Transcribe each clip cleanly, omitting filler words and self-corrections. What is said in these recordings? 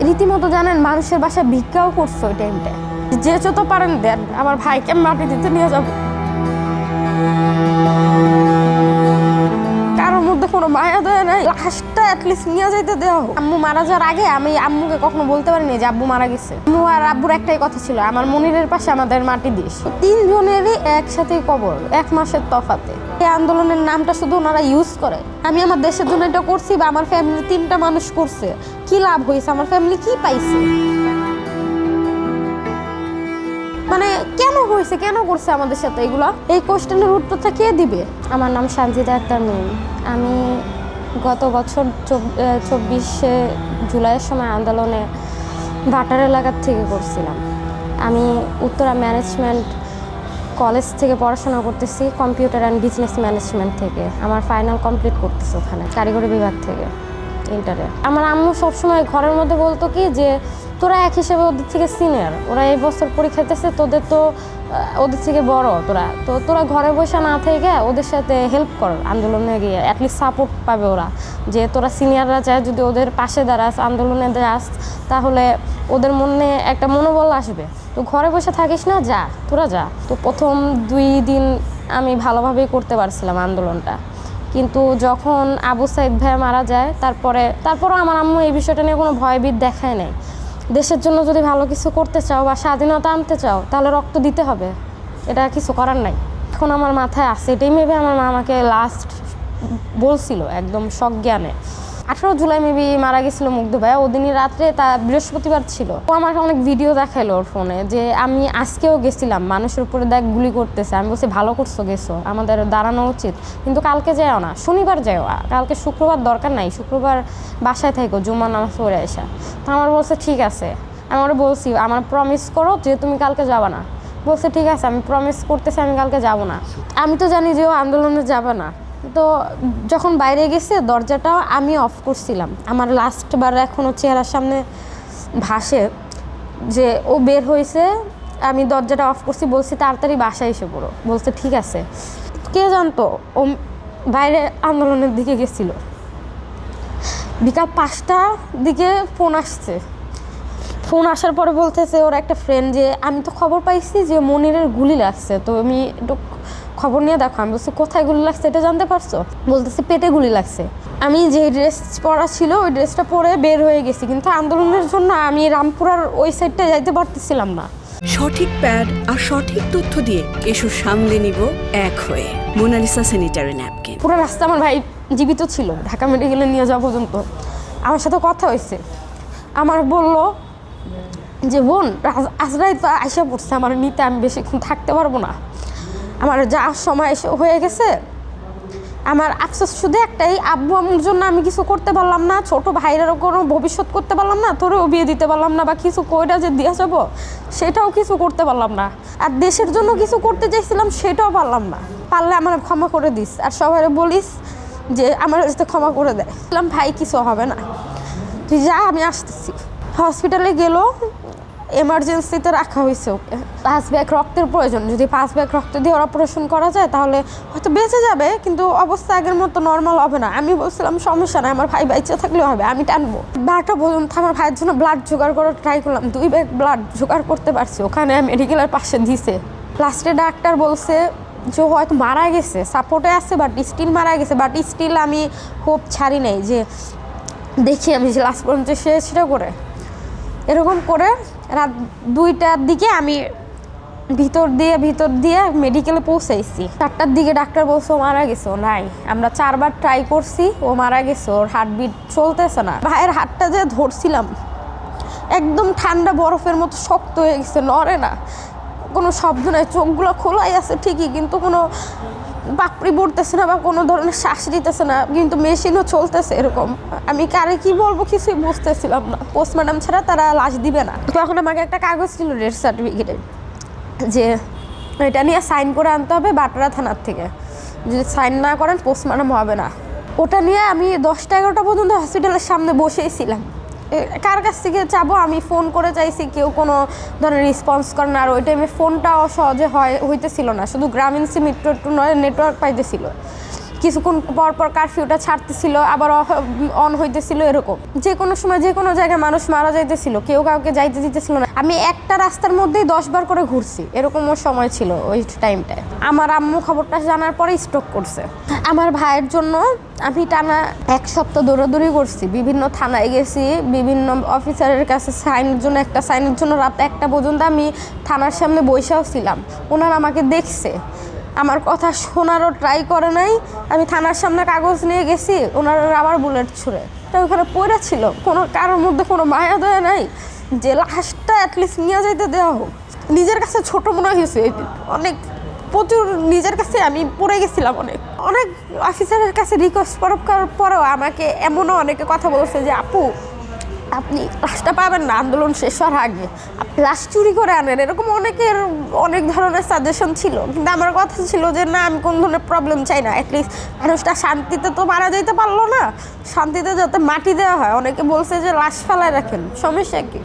রীতিমতো জানেন মানুষের বাসায় ভিক্ষাও করছে ওই টাইমটা। যে যত পারেন দেন, আমার ভাইকে মাটি দিতে নিয়ে যাব। কারোর মধ্যে কোনো মায়া দয়া নাই, লাশটা অ্যাটলিস্ট নিয়ে যাইতে দেওয়া হোক। আম্মু মারা যাওয়ার আগে আমি আম্মুকে কখনো বলতে পারিনি যে আব্বু মারা গেছে। আম্মু আর আব্বুর একটাই কথা ছিল, আমার মনিরের পাশে আমাদের মাটি দিস। 3 জনেরই একসাথে কবর, 1 মাসের তফাতে। এই আন্দোলনের নামটা শুধু ওনারা ইউজ করে। আমি আমার দেশের জন্য এটা করছি বা আমার ফ্যামিলির 3টা মানুষ করছে, কি লাভ হয়েছে, আমার ফ্যামিলি কি পাইছে? মানে কেন হয়েছে, কেন করছে আমাদের সাথে এগুলো? এই কোশ্চেনের উত্তরটা কে দিবে? আমার নাম সানজিদা আক্তার মিম। আমি গত বছর 24শে জুলাইয়ের সময় আন্দোলনে ভাটার এলাকার থেকে করছিলাম। আমি উত্তরা ম্যানেজমেন্ট কলেজ থেকে পড়াশোনা করতেছি, কম্পিউটার অ্যান্ড বিজনেস ম্যানেজমেন্ট থেকে। আমার ফাইনাল কমপ্লিট করতেছি ওখানে, কারিগরি বিভাগ থেকে ইন্টারে। আমার আম্মু সবসময় ঘরের মধ্যে বলতো কি যে তোরা এক হিসেবে ওদের থেকে সিনিয়র, ওরা এই বছর পরীক্ষা দিতেছে, তোদের তো ওদের থেকে বড়, তোরা ঘরে বসে না থেকে ওদের সাথে হেল্প কর, আন্দোলনে গিয়ে অ্যাটলিস্ট সাপোর্ট পাবে ওরা, যে তোরা সিনিয়ররা চায় যদি ওদের পাশে দাঁড়াস, আন্দোলনে যাস, তাহলে ওদের মনে একটা মনোবল আসবে। তো ঘরে বসে থাকিস না, যা তোরা যা। তো প্রথম 2 দিন আমি ভালোভাবেই করতে পারছিলাম আন্দোলনটা, কিন্তু যখন আবু সাইদ ভাই মারা যায় তারপরও আমার আম্মু এই বিষয়টা নিয়ে কোনো ভয়ভীত দেখায় নাই। দেশের জন্য যদি ভালো কিছু করতে চাও বা স্বাধীনতা আনতে চাও তাহলে রক্ত দিতে হবে, এটা কিছু করার নাই। এখন আমার মাথায় আসে, এটাই মেবি আমার মা আমাকে লাস্ট বলছিল একদম সজ্ঞানে। 18 জুলাই মেবি মারা গেছিল মুগ্ধ ভাই, ওদিনই রাত্রে, তা বৃহস্পতিবার ছিল। ও আমাকে অনেক ভিডিও দেখাইলো ওর ফোনে যে আমি আজকেও গেছিলাম, মানুষের উপরে দেখ গুলি করতেছে। আমি বলছি ভালো করছো, গেছো, আমাদের দাঁড়ানো উচিত, কিন্তু কালকে যাও না, শনিবার যাও, কালকে শুক্রবার দরকার নাই, শুক্রবার বাসায় থাকো, জুম্মার নামাজ পড়ে আসা। তো আমার বলছে ঠিক আছে। আমি ওরা বলছি আমার প্রমিস করো যে তুমি কালকে যাবা না। বলছে ঠিক আছে, আমি প্রমিস করতেছি আমি কালকে যাব না। আমি তো জানি যে ও আন্দোলনে যাবে না। তো যখন বাইরে গেছে দরজাটাও আমি অফ করছিলাম, আমার লাস্টবার এখনও চেহারার সামনে ভাসে যে ও বের হয়েছে, আমি দরজাটা অফ করছি, বলছি তাড়াতাড়ি বাসায় এসে পড়ো। বলছে ঠিক আছে। কে জানতো ও বাইরে আন্দোলনের দিকে গেছিল। বিকাল 5টার দিকে ফোন আসছে। ফোন আসার পরে বলতেছে ওর একটা ফ্রেন্ড যে আমি তো খবর পাইছি যে মনিরের গুলি লাগছে, তো আমি একটু খবর নিয়ে দেখো। আমি বলছি কোথায় গুলি লাগছে এটা জানতে পারছো? বলতেছে পেটে গুলি লাগছে। আমি যে ড্রেস পরা ছিল ওই ড্রেসটা পরে বের হয়ে গেছি, কিন্তু আন্দোলনের জন্য আমি রামপুরার ওই সাইডটা যাইতে পারতেছিলাম না। সঠিক প্যাড আর সঠিক তথ্য দিয়ে এসো সামলে নিব এক হয়ে। Monalisa sanitary napkin. পুরো রাস্তা আমার ভাই জীবিত ছিল, ঢাকা মেডিকেলে নিয়ে যাওয়া পর্যন্ত আমার সাথে কথা হয়েছে। আমার বলল যে বোন আজরাই তো আইসা পড়ছে আমার নিতে, আমি বেশিক্ষণ থাকতে পারবো না, আমার যাওয়ার সময় হয়ে গেছে। আমার আফসোস শুধু একটাই, আব্বু আম্মুর জন্য আমি কিছু করতে পারলাম না, ছোট ভাইয়েরও কোনো ভবিষ্যৎ করতে পারলাম না, তোরেও বিয়ে দিতে পারলাম না, বা কিছু কইরা যে দিয়ে যাবো সেটাও কিছু করতে পারলাম না। আর দেশের জন্য কিছু করতে চাইছিলাম সেটাও পারলাম না। পারলে আমার ক্ষমা করে দিস, আর সবাই বলিস যে আমার যাতে ক্ষমা করে দেয়। বললাম ভাই কিছু হবে না, তুই যা, আমি আসতেছি। হসপিটালে গেল, এমার্জেন্সিতে রাখা হয়েছে ওকে। 5 ব্যাগ রক্তের প্রয়োজন, যদি 5 ব্যাগ রক্ত দিয়ে অপারেশন করা যায় তাহলে হয়তো বেঁচে যাবে, কিন্তু অবস্থা আগের মতো নর্মাল হবে না। আমি বলছিলাম সমস্যা নাই, আমার ভাই বেঁচে থাকলেও হবে, আমি টানবো। 12টা পর্যন্ত আমার ভাইয়ের জন্য ব্লাড জোগাড় করার ট্রাই করলাম, 2 ব্যাগ ব্লাড জোগাড় করতে পারছি, ওখানে মেডিকেলের পাশে দিছে। লাস্টে ডাক্তার বলছে যে হয়তো মারা গেছে, সাপোর্টে আছে, বাট স্টিল মারা গেছে। বাট স্টিল আমি হোপ ছাড়ি নাই যে দেখি আমি যে লাস্ট পর্যন্ত সেটা করে। এরকম করে রাত 2টার দিকে আমি ভিতর দিয়ে মেডিকেলে পৌঁছাইছি। 4টার দিকে ডাক্তার বলছে ও মারা গেছে। ও নাই, আমরা 4বার ট্রাই করছি, ও মারা গেছে, ওর হার্টবিট চলতেছে না। ভাইয়ের হাতটা যে ধরছিলাম একদম ঠান্ডা বরফের মতো শক্ত হয়ে গেছে, নড়ে না, কোনো শব্দ নাই, চোখগুলো খোলাই আছে ঠিকই, কিন্তু কোনো পাপড়ি পড়তেছে না বা কোনো ধরনের শ্বাস দিতেছে না, কিন্তু মেশিনও চলতেছে এরকম। আমি কারে কি বলবো কিছুই বুঝতেছিলাম না। পোস্টমর্টম ছাড়া তারা লাশ দিবে না। তখন আমাকে একটা কাগজ ছিল ডেথ সার্টিফিকেটে, যে এটা নিয়ে সাইন করে আনতে হবে বাটরা থানার থেকে, যদি সাইন না করেন পোস্টমর্টম হবে না। ওটা নিয়ে আমি 10টা 11টা পর্যন্ত হসপিটালের সামনে বসেই ছিলাম। কার কাছ থেকে চাবো, আমি ফোন করে চাইছি, কেউ কোনো ধরনের রেসপন্স করে না। আর ওই টাইমে ফোনটাও সহজে হইতেছিল না, শুধু গ্রামীণ সিম একটু একটু নেটওয়ার্ক পাইতেছিল। কিছুক্ষণ পর পর কারফিউটা ছাড়তেছিল, আবার অন হইতেছিল, এরকম যে কোনো সময় যে কোনো জায়গায় মানুষ মারা যাইতেছিল, কেউ কাউকে যাইতে দিতেছিল না। আমি একটা রাস্তার মধ্যেই 10 বার করে ঘুরছি, এরকমও সময় ছিল ওই টাইমটায়। আমার আম্মু খবরটা জানার পরে স্ট্রোক করছে। আমার ভাইয়ের জন্য আমি টানা 1 সপ্তাহ দৌড়াদৌড়ি করছি, বিভিন্ন থানায় গেছি, বিভিন্ন অফিসারের কাছে একটা সাইনের জন্য রাত 1টা পর্যন্ত আমি থানার সামনে বসেও ছিলাম। ওনারা আমাকে দেখছে, আমার কথা শোনারও ট্রাই করে নাই। আমি থানার সামনে কাগজ নিয়ে গেছি, ওনারা আবার বুলেট ছুঁড়ে তা ওখানে পড়ে ছিল। কোনো কারোর মধ্যে কোনো মায়া দয়া নাই যে লাশটা অ্যাটলিস্ট নিয়ে যাইতে দেওয়া হোক। নিজের কাছে ছোট মনে হয়েছে, অনেক প্রচুর নিজের কাছে আমি পড়ে গেছিলাম। অনেক অফিসারের কাছে রিকোয়েস্ট করার পরেও আমাকে এমনও অনেকে কথা বলছে যে আপু আপনি লাশটা পাবেন না আন্দোলন শেষ হওয়ার আগে, আপনি লাশ চুরি করে আনেন, এরকম অনেকের অনেক ধরনের সাজেশন ছিল। কিন্তু আমার কথা ছিল যে না, আমি কোন ধরনের প্রবলেম চাই না, অ্যাটলিস্ট মানুষটা শান্তিতে তো মারা যাইতে পারলো না, শান্তিতে যাতে মাটি দেওয়া হয়। অনেকে বলছে যে লাশ ফেলায় রাখেন, সমস্যা কি,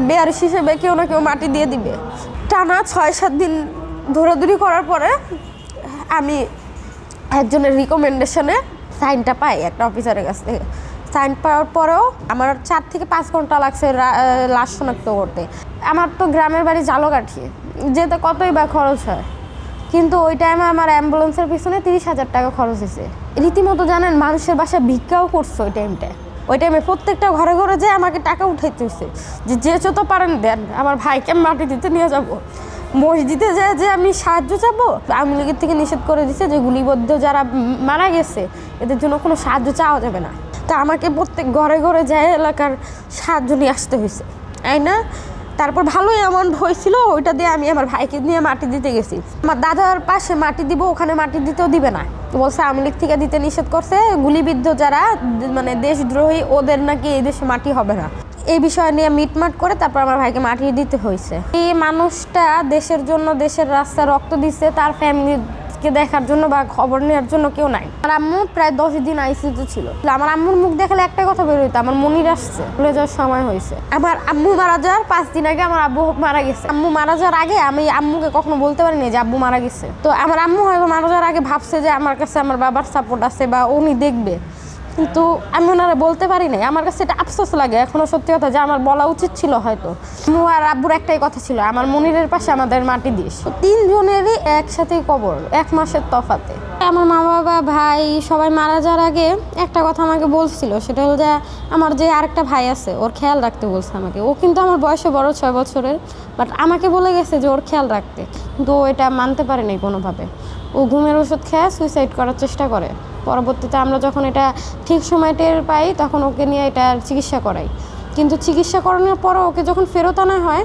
বেয়ারিশ হিসেবে কেউ না কেউ মাটি দিয়ে দিবে। টানা 6-7 দিন দৌড়াদৌড়ি করার পরে আমি একজনের রিকমেন্ডেশনে সাইনটা পাই একটা অফিসারের কাছ থেকে। সাইন পাওয়ার পরেও আমার 4 থেকে 5 ঘন্টা লাগছে লাশ শনাক্ত করতে। আমার তো গ্রামের বাড়ি জালকাঠি, যেতে কতই বা খরচ হয়, কিন্তু ওই টাইমে আমার অ্যাম্বুলেন্সের পিছনে 30,000 টাকা খরচ হয়েছে। রীতিমতো জানেন মানুষের বাসায় ভিক্ষাও করছে ওই টাইমে প্রত্যেকটা ঘরে ঘরে যে আমাকে টাকা উঠাইতে হচ্ছে, যে যত পারেন দেন, আমার ভাইকে মাটি দিতে নিয়ে যাব। মসজিদে যে আমি সাহায্য চাবো, আওয়ামী লীগের থেকে নিষেধ করে দিচ্ছে যে গুলিবদ্ধ যারা মারা গেছে এদের জন্য কোনো সাহায্য চাওয়া যাবে না। তা আমাকে প্রত্যেক ঘরে ঘরে যায় এলাকার সাহায্য নিয়ে আসতে হয়েছে, তাই না? তারপর ভালোই অ্যামাউন্ট হয়েছিল, ওইটা দিয়ে আমি আমার ভাইকে নিয়ে মাটি দিতে গেছি। আমার দাদার পাশে মাটি দিব, ওখানে মাটি দিতেও দিবে না, বলছে আওয়ামী লীগ থেকে দিতে নিষেধ করছে, গুলিবিদ্ধ যারা মানে দেশদ্রোহী ওদের নাকি এই দেশে মাটি হবে না। এই বিষয় নিয়ে মিটমাট করে তারপর আমার ভাইকে মাটি দিতে হয়েছে। এই মানুষটা দেশের জন্য, দেশের রাস্তায় রক্ত দিচ্ছে, তার ফ্যামিলিকে দেখার জন্য বা খবর নেওয়ার জন্য কেউ নাই। আমার আম্মু প্রায় 10 দিন আইসিইউতে ছিল। আমার আম্মুর মুখ দেখালে একটা কথা বের হইতো, আমার মনির আসছে, ভুলে যাওয়ার সময় হয়েছে। আমার আম্মু মারা যাওয়ার 5 দিন আগে আমার আব্বু মারা গেছে। আম্মু মারা যাওয়ার আগে আমি আম্মুকে কখনো বলতে পারিনি যে আব্বু মারা গেছে। তো আমার আম্মু হয়তো মারা যাওয়ার আগে ভাবছে যে আমার কাছে আমার বাবার সাপোর্ট আছে বা উনি দেখবে, কিন্তু আমি ওনারা বলতে পারি নাই। আমার কাছে এটা আফসোস লাগে এখনো, সত্যি কথা, যে আমার বলা উচিত ছিল হয়তো। আম্মু আর আব্বুর একটাই কথা ছিল, আমার মনিরের পাশে আমাদের মাটি দিস। 3 জনেরই একসাথেই কবর, 1 মাসের তফাতে। আমার মা বাবা ভাই সবাই মারা যাওয়ার আগে একটা কথা আমাকে বলছিল, সেটা হলো যে আমার যে আরেকটা ভাই আছে ওর খেয়াল রাখতে বলছে আমাকে। ও কিন্তু আমার বয়সে বড়, 6 বছরের, বাট আমাকে বলে গেছে যে ওর খেয়াল রাখতে, কিন্তু ও এটা মানতে পারেনি কোনোভাবে। ও ঘুমের ওষুধ খেয়ে সুইসাইড করার চেষ্টা করে। পরবর্তীতে আমরা যখন এটা ঠিক সময় টের পাই তখন ওকে নিয়ে এটার চিকিৎসা করাই, কিন্তু চিকিৎসা করানোর পরও ওকে যখন ফেরত আনা হয়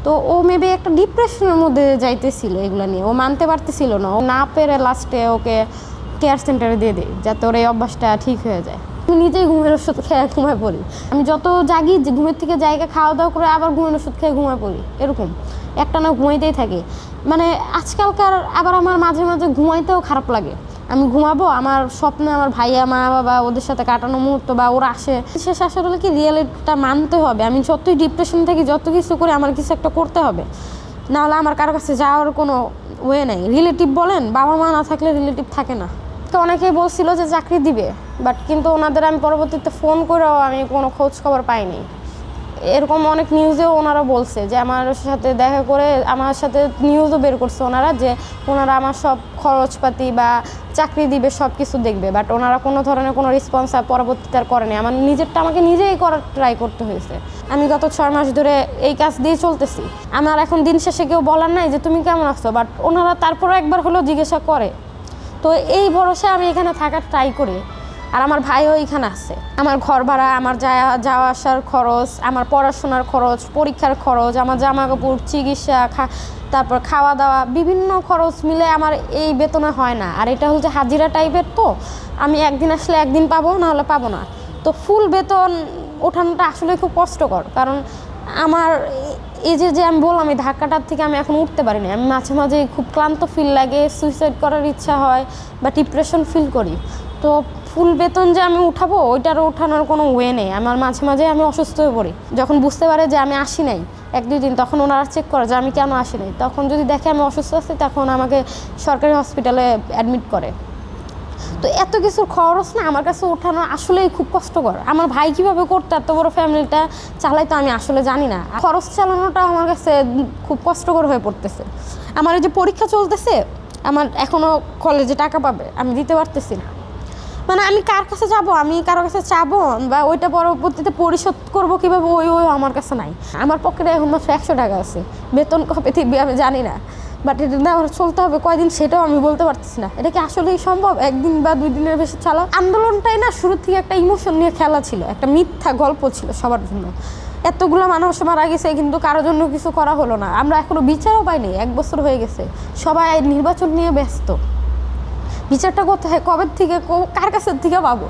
তো ও মেবি একটা ডিপ্রেশনের মধ্যে যাইতেছিল। এগুলো নিয়ে ও মানতে পারতেছিল না, ও না পেরে লাস্টে ওকে কেয়ার সেন্টারে দিয়ে দিই যাতে ওর এই অভ্যাসটা ঠিক হয়ে যায়। আমি নিজেই ঘুমের ওষুধ খেয়ে ঘুমায় পড়ি, আমি যত জাগি যে ঘুমের থেকে জায়গা খাওয়া দাওয়া করে আবার ঘুমের ওষুধ খেয়ে ঘুমায় পড়ি, এরকম একটা না ঘুমাইতেই থাকি। মানে আজকালকার আবার আমার মাঝে মাঝে ঘুমাইতেও খারাপ লাগে। আমি ঘুমাবো, আমার স্বপ্নে আমার ভাইয়া মা বাবা ওদের সাথে কাটানো মুহূর্ত বা ওরা আসে, শেষ আসার হলে কি রিয়েলিটিটা মানতে হবে। আমি যতই ডিপ্রেশন থাকি, যত কিছু করে আমার কিছু একটা করতে হবে, নাহলে আমার কারো কাছে যাওয়ার কোনো ওয়ে নেই। রিলেটিভ বলেন, বাবা মা না থাকলে রিলেটিভ থাকে না। তো অনেকেই বলছিল যে চাকরি দিবে, বাট কিন্তু ওনাদের আমি পরবর্তীতে ফোন করেও আমি কোনো খোঁজ খবর পাইনি। এরকম অনেক নিউজেও ওনারা বলছে যে আমার সাথে দেখা করে, আমার সাথে নিউজও বের করছে ওনারা যে ওনারা আমার সব খরচপাতি বা চাকরি দিবে, সব কিছু দেখবে, বাট ওনারা কোনো ধরনের কোনো রেসপন্স পরবর্তীতে আর করেনি। আমার নিজেরটা আমাকে নিজেই করার ট্রাই করতে হয়েছে। আমি গত 6 মাস ধরে এই কাজ দিয়ে চলতেছি। আমার এখন দিন শেষে কেউ বলার নাই যে তুমি কেমন আছো, বাট ওনারা তারপরে একবার হলেও জিজ্ঞাসা করে। তো এই ভরসা আমি এখানে থাকার ট্রাই করি। আর আমার ভাইও এখানে আছে। আমার ঘর ভাড়া, আমার যাওয়া আসার খরচ, আমার পড়াশোনার খরচ, পরীক্ষার খরচ, আমার জামা কাপড়, চিকিৎসা, তারপর খাওয়া দাওয়া, বিভিন্ন খরচ মিলে আমার এই বেতনে হয় না। আর এটা হচ্ছে হাজিরা টাইপের, তো আমি একদিন আসলে একদিন পাবো, নাহলে পাবো না। তো ফুল বেতন ওঠানোটা আসলে খুব কষ্টকর, কারণ আমার এই যে আমি বললাম এই ধাক্কাটার থেকে আমি এখন উঠতে পারিনি। আমি মাঝে মাঝে খুব ক্লান্ত ফিল লাগে, সুইসাইড করার ইচ্ছা হয় বা ডিপ্রেশন ফিল করি। তো ফুল বেতন যে আমি উঠাবো, ওইটারও উঠানোর কোনো ওয়ে নেই। আমার মাঝে মাঝে আমি অসুস্থ হয়ে পড়ি। যখন বুঝতে পারে যে আমি আসি নাই 1-2 দিন, তখন ওনারা চেক করে যে আমি কেন আসি নাই। তখন যদি দেখে আমি অসুস্থ আছি, তখন আমাকে সরকারি হসপিটালে অ্যাডমিট করে। তো এত কিছুর খরচ না আমার কাছে ওঠানো আসলেই খুব কষ্টকর। আমার ভাই কীভাবে করতো এত বড় ফ্যামিলিটা চালাইতো আমি আসলে জানি না। খরচ চালানোটা আমার কাছে খুব কষ্টকর হয়ে পড়তেছে। আমার এই যে পরীক্ষা চলতেছে, আমার এখনও কলেজে টাকা পাবে, আমি দিতে পারতেছি না। মানে আমি কার কাছে যাব, আমি কারো কাছে চাবো বা ওইটা পরবর্তীতে পরিশোধ করবো কীভাবে, ওই আমার কাছে নাই। আমার পকেটে এখন মাত্র 100 টাকা আছে, বেতন কবে দিবে আমি জানি না, বাট এটা না আমার চলতে হবে কয়দিন সেটাও আমি বলতে পারতেছি না। এটা কি আসলেই সম্ভব? 1 দিন বা 2 দিনের বেশি চালাও? আন্দোলনটাই না শুরু থেকে একটা ইমোশন নিয়ে খেলা ছিল, একটা মিথ্যা গল্প ছিল সবার জন্য। এতগুলো মানুষ মারা গেছে কিন্তু কারোর জন্য কিছু করা হলো না। আমরা এখনো বিচারও পাইনি, 1 বছর হয়ে গেছে, সবাই নির্বাচন নিয়ে ব্যস্ত। বিচারটা কোথায়, কবে থেকে, কার কাছের থেকে পাবো?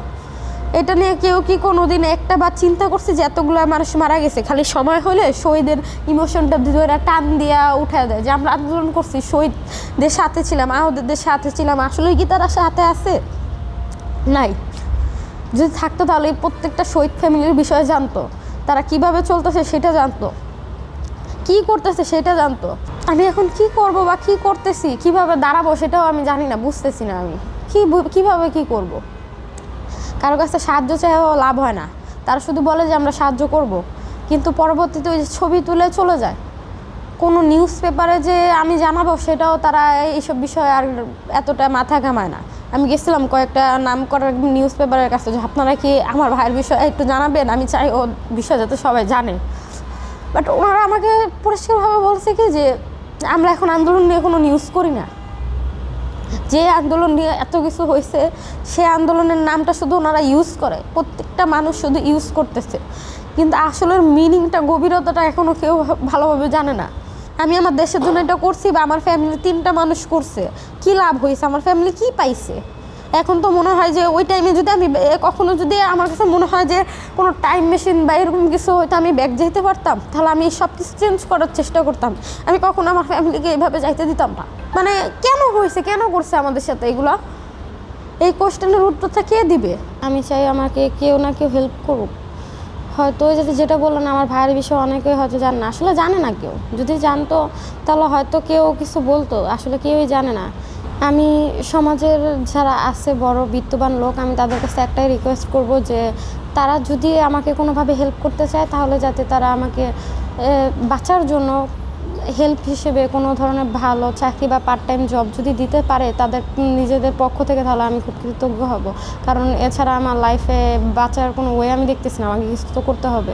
এটা নিয়ে কেউ কি কোনোদিন একটা বার চিন্তা করছে যে এতগুলো মানুষ মারা গেছে, খালি সময় হলে শহীদের ইমোশনটা ধরে টান দিয়া উঠে দেয় যে আমরা আন্দোলন করছি, শহীদদের সাথে ছিলাম, আহতদের সাথে ছিলাম। আসলে কি তারা সাথে আছে? নাই। যদি থাকতো তাহলে প্রত্যেকটা শহীদ ফ্যামিলির বিষয়ে জানতো, তারা কিভাবে চলতেছে সেটা জানতো, কি করতেছে সেটা জানতো। আমি এখন কি করব বা কি করতেছি, কিভাবে দাঁড়াবো সেটাও আমি জানি না, বুঝতেছি না আমি কিভাবে কি করব। কারো কাছে সাহায্য চাইও লাভ হয় না, তারা শুধু বলে যে আমরা সাহায্য করব, কিন্তু পরবর্তীতে ওই যে ছবি তুলে চলে যায়। কোনো নিউজ পেপারে যে আমি জানাবো সেটাও তারা এইসব বিষয়ে আর এতটা মাথা ঘামায় না। আমি গেছিলাম কয়েকটা নাম করা নিউজ পেপারের কাছে যে আপনারা কি আমার ভাইয়ের বিষয়ে একটু জানাবেন, আমি চাই ও বিষয় যাতে সবাই জানে। বাট ওনারা আমাকে পরিষ্কারভাবে বলছে কি যে আমরা এখন আন্দোলন নিয়ে কোনো নিউজ করি না। যে আন্দোলন নিয়ে এত কিছু হয়েছে সে আন্দোলনের নামটা শুধু ওনারা ইউজ করে, প্রত্যেকটা মানুষ শুধু ইউজ করতেছে, কিন্তু আসলে মিনিংটা, গভীরতাটা এখনও কেউ ভালোভাবে জানে না। আমি আমার দেশের জন্য এটা করছি বা আমার ফ্যামিলি 3টা মানুষ করছে, কি লাভ হয়েছে, আমার ফ্যামিলি কি পাইছে? এখন তো মনে হয় যে ওই টাইমে যদি আমি কখনো যদি আমার কাছে মনে হয় যে কোনো টাইম মেশিন বা এরকম কিছু হয়তো আমি ব্যাক যেতে পারতাম, তাহলে আমি সব কিছু চেঞ্জ করার চেষ্টা করতাম। আমি কখনো আমার ফ্যামিলিকে এইভাবে যাইতে দিতাম না। মানে কেন হয়েছে, কেন করছে আমাদের সাথে এগুলা? এই কোশ্চেনের উত্তরটা কে দিবে? আমি চাই আমাকে কেউ না কেউ হেল্প করুক। হয়তো ওই যেটা বললেন আমার ভাইয়ের বিষয়ে অনেকে হয়তো জানে না, আসলে জানে না কেউ। যদি জানতো তাহলে হয়তো কেউ কিছু বলতো, আসলে কেউই জানে না। আমি সমাজের যারা আছে বড় বিত্তবান লোক, আমি তাদের কাছে একটাই রিকোয়েস্ট করব যে তারা যদি আমাকে কোনোভাবে হেল্প করতে চায় তাহলে যাতে তারা আমাকে বাঁচার জন্য হেল্প হিসেবে কোনো ধরনের ভালো চাকরি বা পার্ট টাইম জব যদি দিতে পারে তাদের নিজেদের পক্ষ থেকে, তাহলে আমি খুব কৃতজ্ঞ হব। কারণ এছাড়া আমার লাইফে বাঁচার কোনো ওয়ে আমি দেখতেছি না, আমাকে কিছু তো করতে হবে।